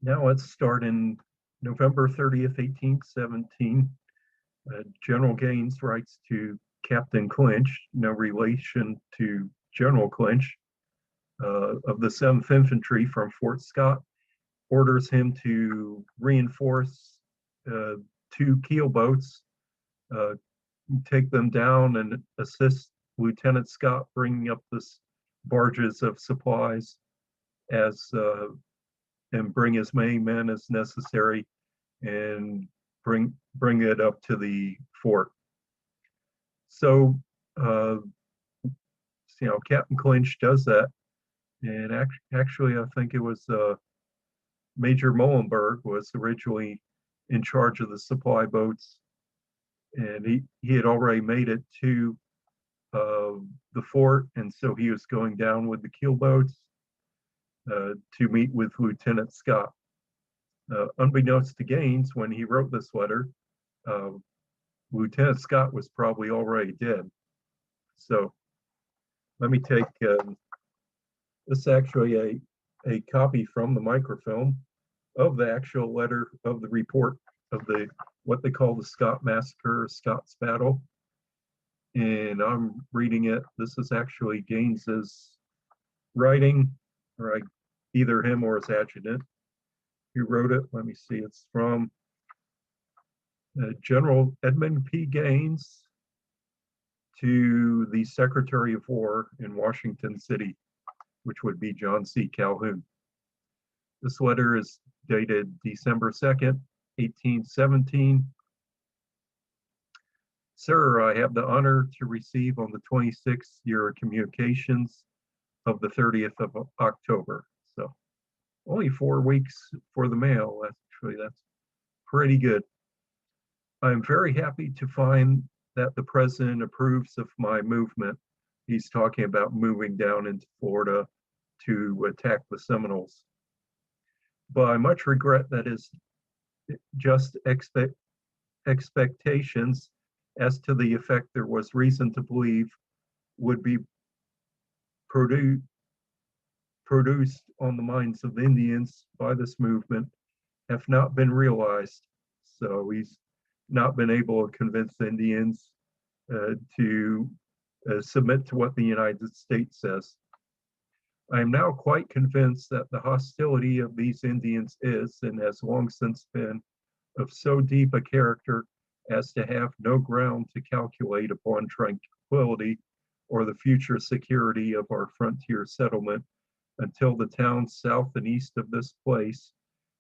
Now let's start in November 30th, 1817. General Gaines writes to Captain Clinch, no relation to General Clinch, of the 7th Infantry from Fort Scott, orders him to reinforce uh, two keel boats, uh, take them down and assist Lieutenant Scott bringing up the barges of supplies as and bring as many men as necessary and bring it up to the fort. So, uh, Captain Clinch does that, and actually, I think it was Major Muhlenberg was originally in charge of the supply boats, and he had already made it to the fort, and so he was going down with the keel boats to meet with Lieutenant Scott. Unbeknownst to Gaines, when he wrote this letter, uh, Lieutenant Scott was probably already dead. So let me take this is actually a copy from the microfilm of the actual letter of the report of the what they call the Scott Massacre or Scott's Battle. And I'm reading it. This is actually Gaines's writing, or either him or his adjutant who wrote it. Let me see. It's from General Edmund P. Gaines to the Secretary of War in Washington City, which would be John C. Calhoun. This letter is dated December 2nd, 1817. Sir, I have the honor to receive on the 26th your communications of the 30th of October. So only 4 weeks for the mail. That's pretty good. I'm very happy to find that the president approves of my movement. He's talking about moving down into Florida to attack the Seminoles. But I much regret that his just expectations as to the effect there was reason to believe would be produced on the minds of the Indians by this movement have not been realized. So he's not been able to convince the Indians to submit to what the United States says. I am now quite convinced that the hostility of these Indians is and has long since been of so deep a character as to have no ground to calculate upon tranquility or the future security of our frontier settlement until the towns south and east of this place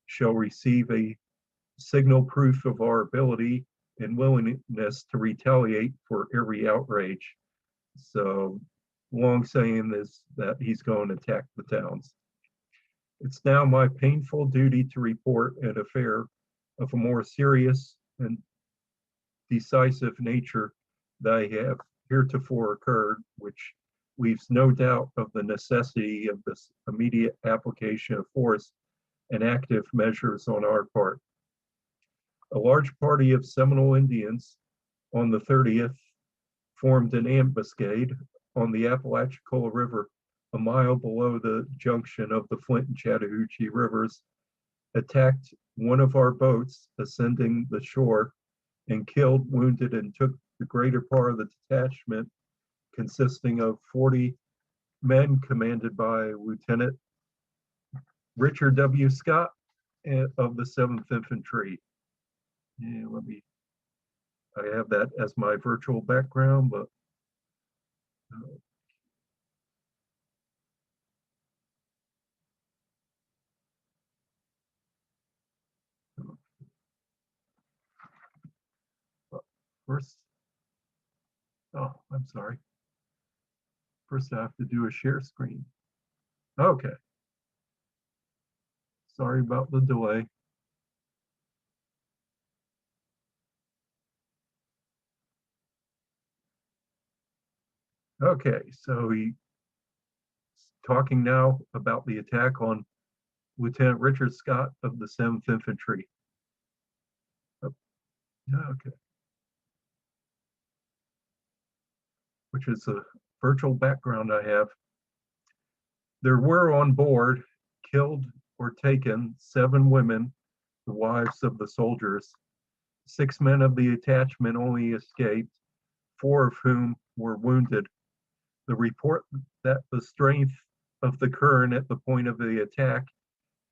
shall receive a signal proof of our ability and willingness to retaliate for every outrage. So long saying is that he's going to attack the towns. It's now my painful duty to report an affair of a more serious and decisive nature that I have heretofore occurred, which leaves no doubt of the necessity of this immediate application of force and active measures on our part. A large party of Seminole Indians on the 30th formed an ambuscade on the Apalachicola River, a mile below the junction of the Flint and Chattahoochee rivers, attacked one of our boats ascending the shore, and killed, wounded, and took the greater part of the detachment, consisting of 40 men commanded by Lieutenant Richard W. Scott of the 7th Infantry. And I have that as my virtual background, but first, I'm sorry. First, I have to do a share screen. Okay. Sorry about the delay. Okay, so he's talking now about the attack on Lieutenant Richard Scott of the 7th Infantry. Oh, okay. Which is a virtual background I have. There were on board, killed or taken 7 women, the wives of the soldiers. 6 men of the detachment only escaped, 4 of whom were wounded. The report that the strength of the current at the point of the attack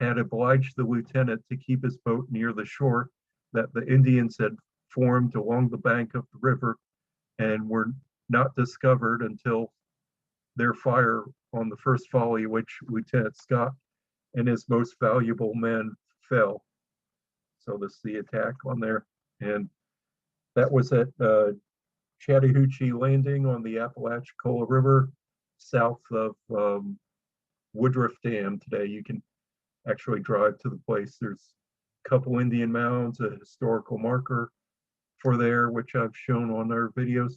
had obliged the lieutenant to keep his boat near the shore that the Indians had formed along the bank of the river and were not discovered until their fire on the first volley, which Lieutenant Scott and his most valuable men fell. So this is the attack on there. And that was at Chattahoochee Landing on the Apalachicola River, south of Woodruff Dam today. You can actually drive to the place. There's a couple Indian mounds, a historical marker for there, which I've shown on our videos.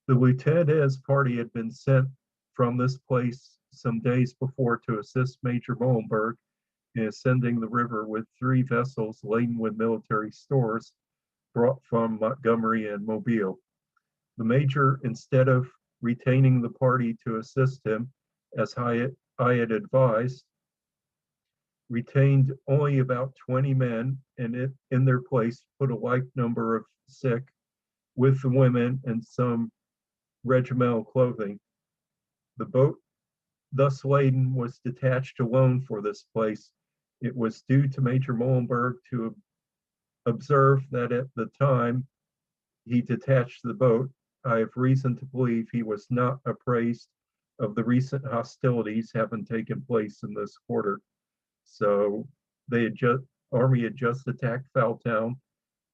The lieutenant and his party had been sent from this place some days before to assist Major Molenberg in ascending the river with 3 vessels laden with military stores brought from Montgomery and Mobile. The major, instead of retaining the party to assist him, as I had advised, retained only about 20 men, and in their place put a like number of sick with the women and some regimental clothing. The boat thus laden was detached alone for this place. It was due to Major Molenberg to observe that at the time he detached the boat, I have reason to believe he was not apprised of the recent hostilities having taken place in this quarter. So Army had just attacked Foultown.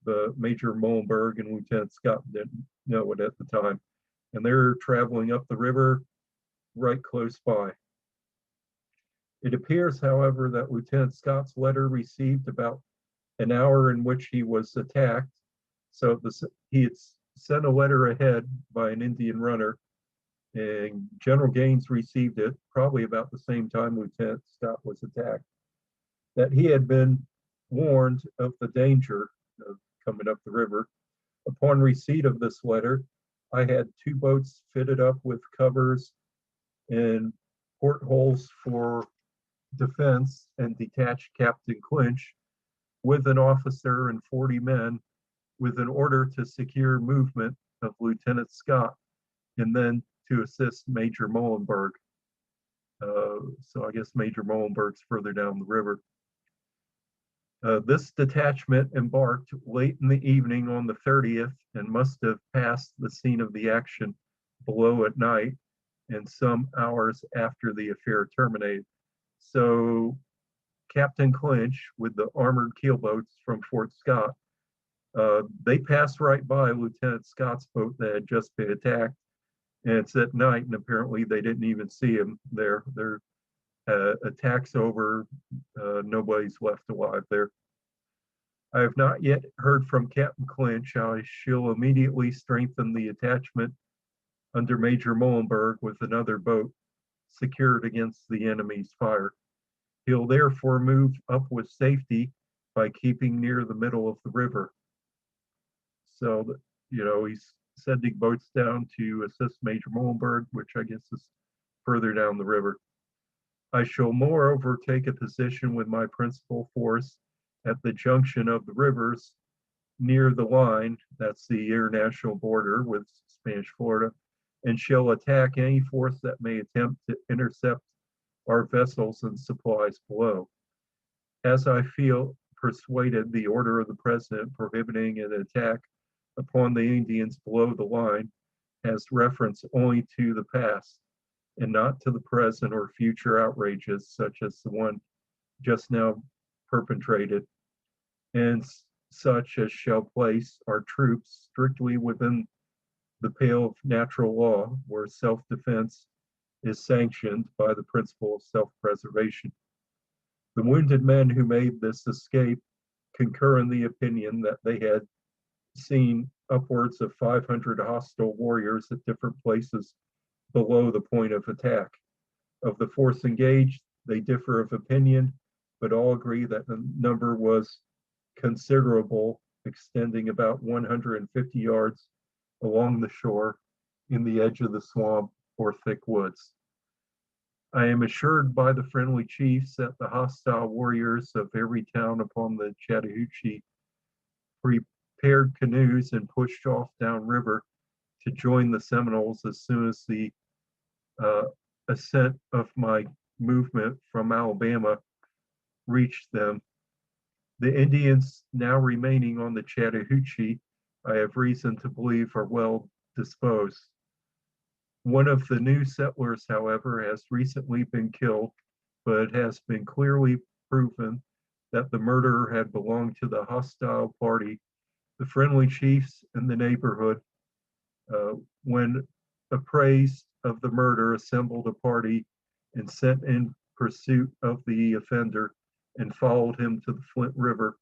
The Major Molenberg and Lieutenant Scott didn't know it at the time. And they're traveling up the river right close by. It appears, however, that Lieutenant Scott's letter received about an hour in which he was attacked. So he had sent a letter ahead by an Indian runner, and General Gaines received it probably about the same time Lieutenant Scott was attacked, that he had been warned of the danger of coming up the river. Upon receipt of this letter, I had 2 boats fitted up with covers and portholes for defense and detached Captain Clinch with an officer and 40 men with an order to secure movement of Lieutenant Scott and then to assist Major Molenberg. So I guess Major Molenberg's further down the river. This detachment embarked late in the evening on the 30th and must have passed the scene of the action below at night and some hours after the affair terminated. So Captain Clinch with the armored keelboats from Fort Scott, they passed right by Lieutenant Scott's boat that had just been attacked, and it's at night, and apparently they didn't even see him there. Their attack's over, nobody's left alive there. I have not yet heard from Captain Clinch. I shall immediately strengthen the attachment under Major Molenberg with another boat secured against the enemy's fire. He'll therefore move up with safety by keeping near the middle of the river. So, he's sending boats down to assist Major Molenberg, which I guess is further down the river. I shall moreover take a position with my principal force at the junction of the rivers near the line, that's the international border with Spanish Florida, and shall attack any force that may attempt to intercept our vessels and supplies below. As I feel persuaded the order of the President prohibiting an attack upon the Indians below the line has reference only to the past and not to the present or future outrages such as the one just now perpetrated, and such as shall place our troops strictly within the pale of natural law, where self-defense is sanctioned by the principle of self-preservation. The wounded men who made this escape concur in the opinion that they had seen upwards of 500 hostile warriors at different places below the point of attack. Of the force engaged, they differ of opinion, but all agree that the number was considerable, extending about 150 yards along the shore in the edge of the swamp or thick woods. I am assured by the friendly chiefs that the hostile warriors of every town upon the Chattahoochee prepared canoes and pushed off downriver to join the Seminoles as soon as the uh, ascent of my movement from Alabama reached them. The Indians now remaining on the Chattahoochee, I have reason to believe, are well disposed. One of the new settlers, however, has recently been killed, but it has been clearly proven that the murderer had belonged to the hostile party. The friendly chiefs in the neighborhood, when appraised of the murder, assembled a party and sent in pursuit of the offender and followed him to the Flint River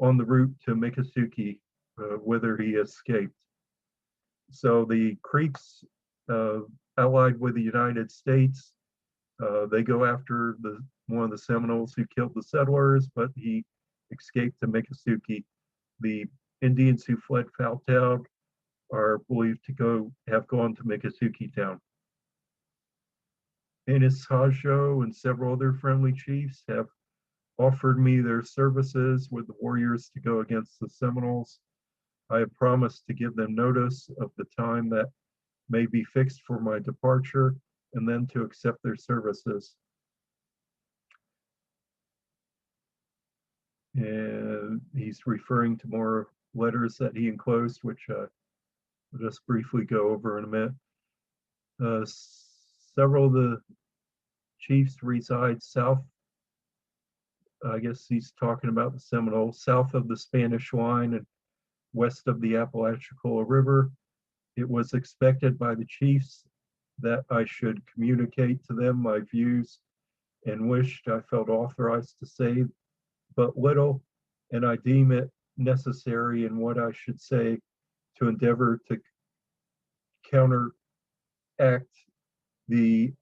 on the route to Miccosukee, whither he escaped. So the Creeks, uh, allied with the United States, they go after one of the Seminoles who killed the settlers, but he escaped to Miccosukee. The Indians who fled Fowltown are believed to have gone to Miccosukee town. Ennis Hajo and several other friendly chiefs have offered me their services with the warriors to go against the Seminoles. I have promised to give them notice of the time that may be fixed for my departure and then to accept their services. And he's referring to more letters that he enclosed, which I'll just briefly go over in a minute. Several of the chiefs reside south. I guess he's talking about the Seminoles, south of the Spanish line and west of the Apalachicola River. It was expected by the chiefs that I should communicate to them my views and wished I felt authorized to say but little, and I deem it necessary in what I should say to endeavor to counteract the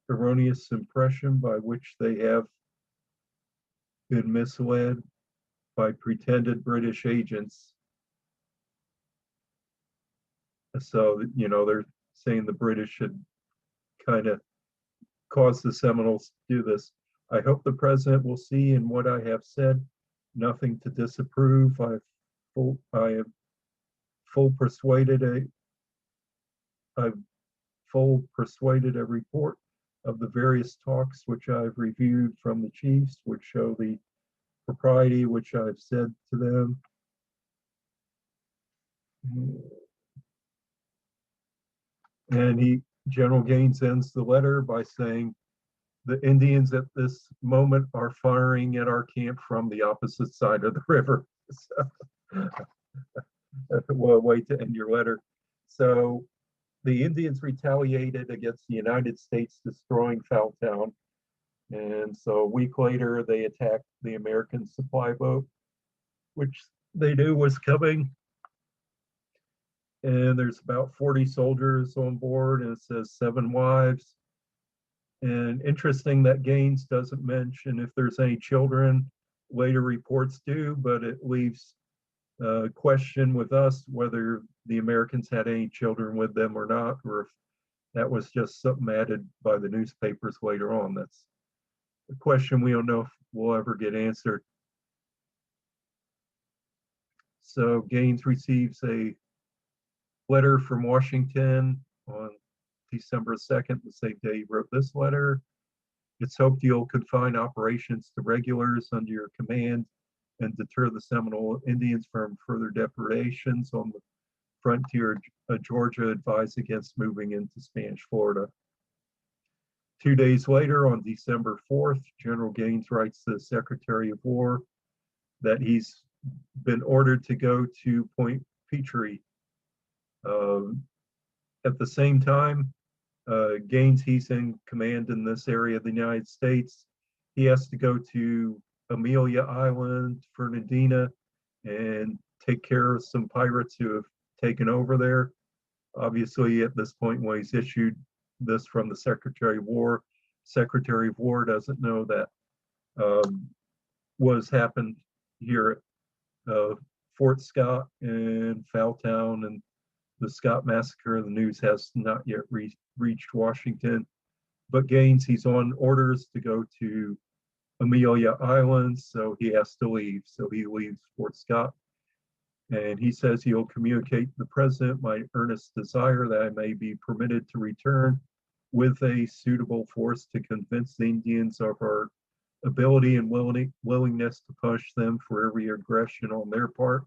erroneous impression by which they have been misled by pretended British agents. So, they're saying the British had kind of caused the Seminoles to do this. I hope the president will see in what I have said nothing to disapprove. I have full persuaded a report of the various talks which I've reviewed from the chiefs, which show the propriety which I've said to them. And General Gaines ends the letter by saying, the Indians at this moment are firing at our camp from the opposite side of the river. So, well, way to end your letter. So the Indians retaliated against the United States destroying Fowltown. And so a week later, they attacked the American supply boat, which they knew was coming. And there's about 40 soldiers on board, and it says 7 wives. And interesting that Gaines doesn't mention if there's any children. Later reports do, but it leaves a question with us whether the Americans had any children with them or not, or if that was just something added by the newspapers later on. That's a question we don't know if we'll ever get answered. So Gaines receives a letter from Washington on December 2nd, the same day he wrote this letter. It's hoped you'll confine operations to regulars under your command and deter the Seminole Indians from further depredations on the frontier of Georgia. Advise against moving into Spanish Florida. 2 days later, on December 4th, General Gaines writes to the Secretary of War that he's been ordered to go to Point Petrie. At the same time, Gaines, he's in command in this area of the United States. He has to go to Amelia Island, Fernandina, and take care of some pirates who have taken over there. Obviously, at this point, when he's issued this from the Secretary of War doesn't know that what has happened here at Fort Scott and Fowltown and the Scott Massacre. The news has not yet reached Washington, but Gaines, he's on orders to go to Amelia Island, so he has to leave. So he leaves Fort Scott, and he says he'll communicate to the president my earnest desire that I may be permitted to return with a suitable force to convince the Indians of our ability and willingness to punish them for every aggression on their part.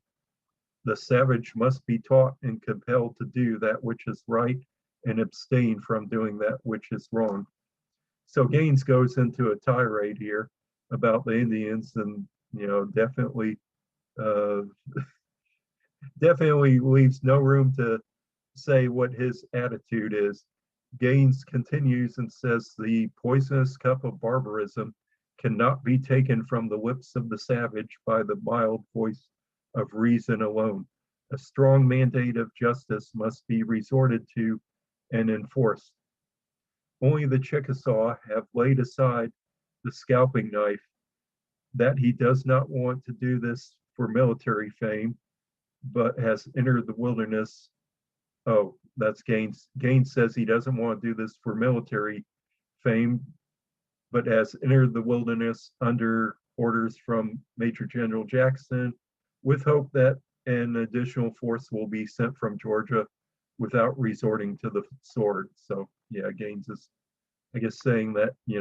The savage must be taught and compelled to do that which is right and abstain from doing that which is wrong. So Gaines goes into a tirade here about the Indians, and definitely definitely leaves no room to say what his attitude is. Gaines continues and says the poisonous cup of barbarism cannot be taken from the lips of the savage by the mild voice of reason alone. A strong mandate of justice must be resorted to and enforced. Only the Chickasaw have laid aside the scalping knife, that he does not want to do this for military fame, but has entered the wilderness. Oh, that's Gaines. Gaines says he doesn't want to do this for military fame, but has entered the wilderness under orders from Major General Jackson, with hope that an additional force will be sent from Georgia without resorting to the sword. So yeah, Gaines is, I guess, saying that, he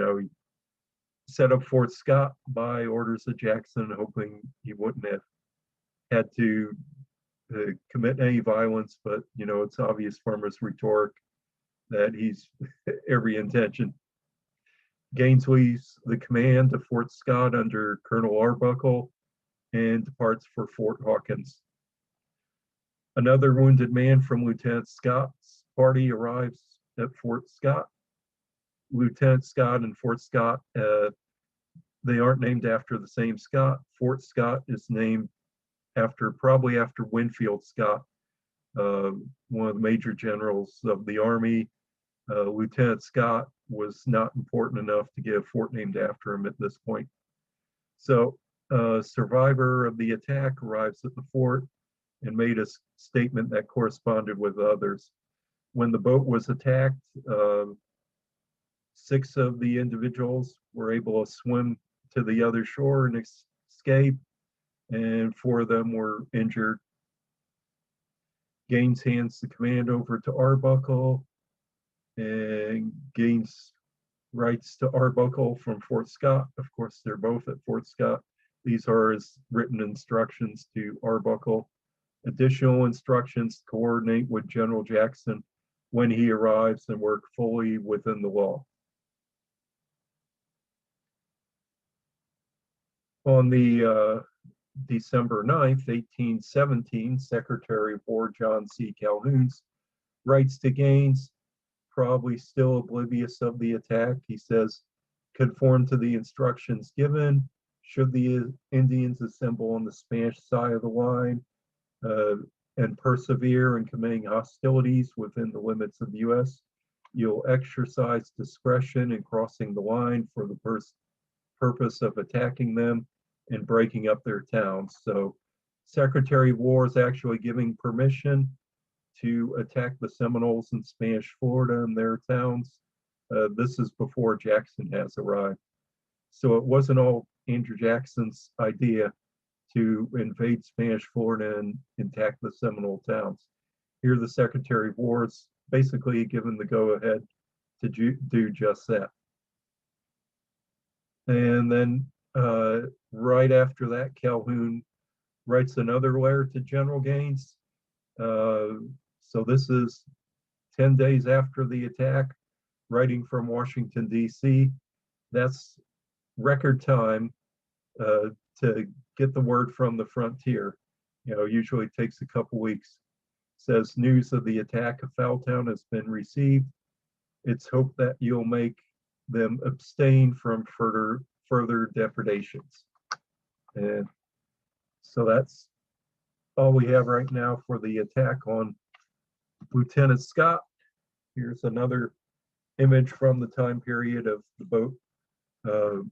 set up Fort Scott by orders of Jackson, hoping he wouldn't have had to commit any violence, but it's obvious from his rhetoric that he's every intention. Gaines leaves the command of Fort Scott under Colonel Arbuckle and departs for Fort Hawkins. Another wounded man from Lieutenant Scott's party arrives at Fort Scott. Lieutenant Scott and Fort Scott, they aren't named after the same Scott. Fort Scott is named probably after Winfield Scott, one of the major generals of the Army. Lieutenant Scott was not important enough to get a fort named after him at this point. So a survivor of the attack arrives at the fort and made a statement that corresponded with others. When the boat was attacked, 6 of the individuals were able to swim to the other shore and escape, and 4 of them were injured. Gaines hands the command over to Arbuckle, and Gaines writes to Arbuckle from Fort Scott. Of course, they're both at Fort Scott. These are his written instructions to Arbuckle. Additional instructions to coordinate with General Jackson when he arrives and work fully within the law. On the December 9th, 1817, Secretary of War John C. Calhoun writes to Gaines, probably still oblivious of the attack. He says, conform to the instructions given. Should the Indians assemble on the Spanish side of the line and persevere in committing hostilities within the limits of the U.S., you'll exercise discretion in crossing the line for the purpose of attacking them and breaking up their towns. So Secretary of War is actually giving permission to attack the Seminoles in Spanish Florida and their towns. This is before Jackson has arrived. So it wasn't all Andrew Jackson's idea to invade Spanish Florida and attack the Seminole towns. Here the Secretary of War is basically given the go-ahead to do just that. And then right after that, Calhoun writes another letter to General Gaines. So this is 10 days after the attack, writing from Washington, D.C. That's record time to get the word from the frontier. Usually takes a couple weeks. Says news of the attack of Foultown has been received. It's hoped that you'll make them abstain from further depredations. And so that's all we have right now for the attack on Lieutenant Scott. Here's another image from the time period of the boat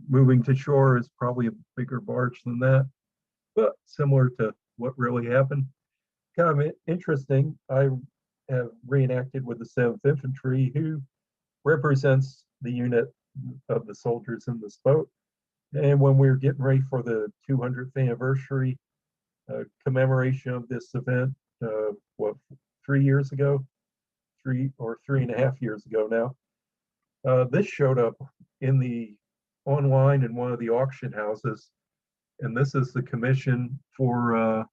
moving to shore. Is probably a bigger barge than that, but similar to what really happened. Kind of interesting. I have reenacted with the 7th Infantry, who represents the unit of the soldiers in this boat. And when we were getting ready for the 200th anniversary commemoration of this event, what, 3 years ago, 3.5 years ago now, this showed up in the online in one of the auction houses, and this is the commission for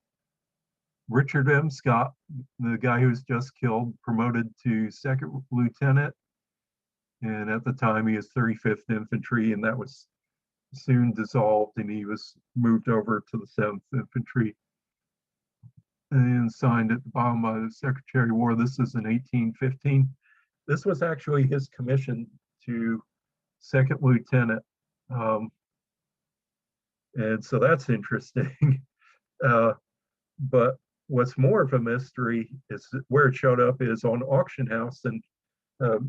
Richard M. Scott, the guy who's just killed, promoted to second lieutenant, and at the time he was 35th Infantry, and that was soon dissolved, and he was moved over to the 7th Infantry and signed at the bottom by the Secretary of War. This is in 1815. This was actually his commission to second lieutenant. And so that's interesting. But what's more of a mystery is where it showed up is on auction house, and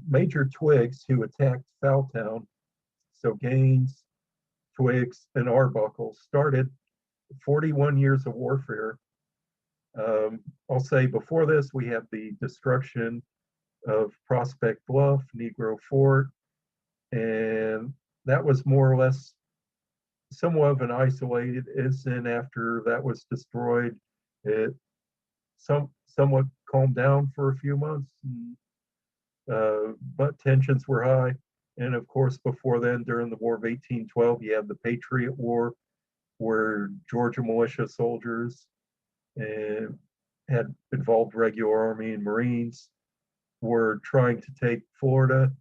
Major Twiggs, who attacked Foultown, so Gaines, Twiggs, and Arbuckle, started 41 years of warfare. I'll say before this, we have the destruction of Prospect Bluff, Negro Fort, and that was more or less somewhat of an isolated incident. After that was destroyed, it somewhat calmed down for a few months, but tensions were high. And of course, before then, during the War of 1812, you have the Patriot War, where Georgia militia soldiers had involved regular Army and Marines, were trying to take Florida.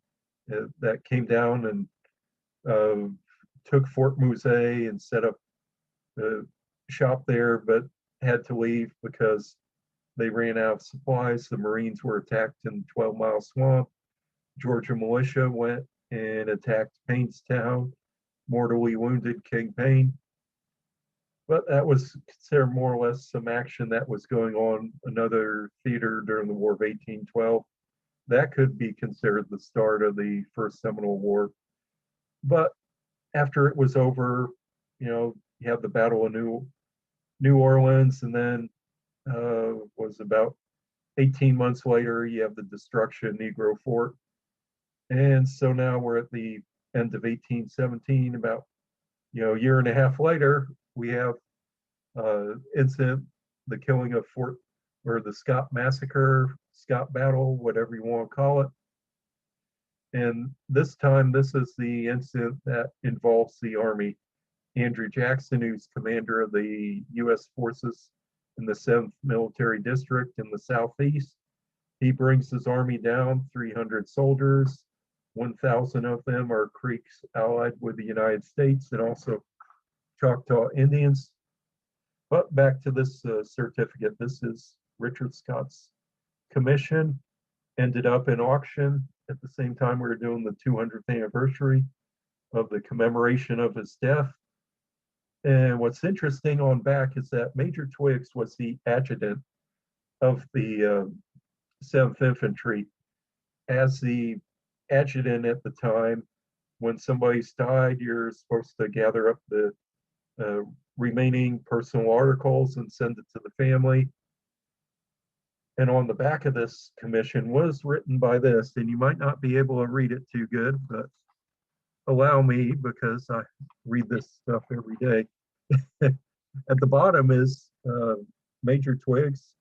That came down and took Fort Muse and set up a shop there, but had to leave because they ran out of supplies. The Marines were attacked in 12 Mile Swamp. Georgia militia went and attacked Painstown, mortally wounded King Payne. But that was considered more or less some action that was going on another theater during the War of 1812. That could be considered the start of the First Seminole War. But after it was over, you have the Battle of New Orleans, and then was about 18 months later, you have the destruction of Negro Fort. And so now we're at the end of 1817, about a year and a half later, we have incident, the killing of the Scott Massacre, Scott Battle, whatever you want to call it. And this time, this is the incident that involves the Army. Andrew Jackson, who's commander of the U.S. forces in the 7th Military District in the Southeast, he brings his army down, 300 soldiers. 1,000 of them are Creeks allied with the United States and also Choctaw Indians. But back to this certificate. This is Richard Scott's commission. Ended up in auction at the same time we were doing the 200th anniversary of the commemoration of his death. And what's interesting on back is that Major Twiggs was the adjutant of the 7th Infantry. As the adjutant at the time, when somebody's died, you're supposed to gather up the remaining personal articles and send it to the family. And on the back of this commission was written by this, and you might not be able to read it too good, but allow me, because I read this stuff every day. At the bottom is Major Twiggs'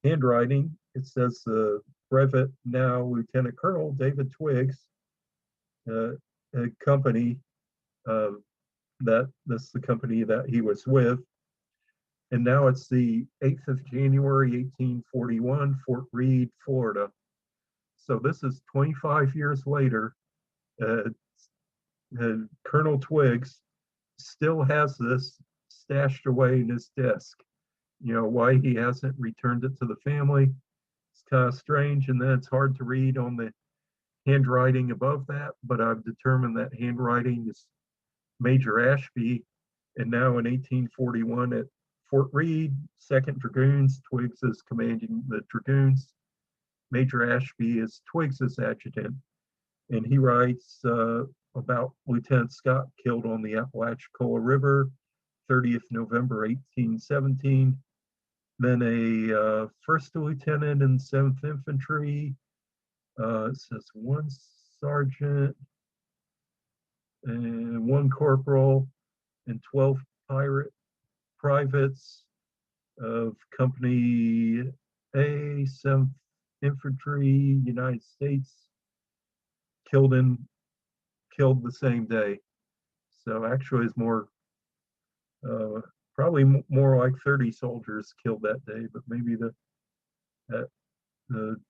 handwriting. It says Brevet, now Lieutenant Colonel David Twiggs, a company that's the company that he was with. And now it's the 8th of January, 1841, Fort Reed, Florida. So this is 25 years later. Colonel Twiggs still has this stashed away in his desk. Why he hasn't returned it to the family, it's kind of strange, and then it's hard to read on the handwriting above that, but I've determined that handwriting is Major Ashby. And now in 1841 at Fort Reed, 2nd Dragoons, Twiggs is commanding the Dragoons. Major Ashby is Twiggs's adjutant, and he writes about Lieutenant Scott killed on the Apalachicola River, 30th November 1817. then a first lieutenant in 7th Infantry. It says one sergeant and one corporal and 12 privates of Company A, 7th Infantry, United States, killed the same day. So actually, it's more probably more like 30 soldiers killed that day, but maybe the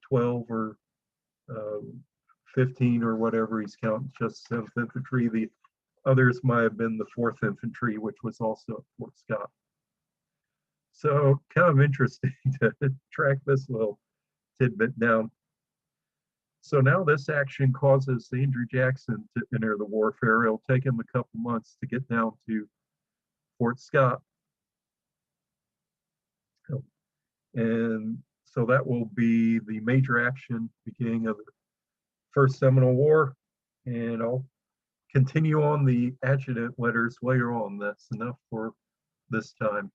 12 or 15 or whatever he's counting just 7th Infantry. The others might have been the 4th Infantry, which was also at Fort Scott. So kind of interesting to track this little tidbit down. So now this action causes Andrew Jackson to enter the warfare. It'll take him a couple months to get down to Fort Scott. And so that will be the major action beginning of the First Seminole War. And I'll continue on the adjutant letters later on. That's enough for this time.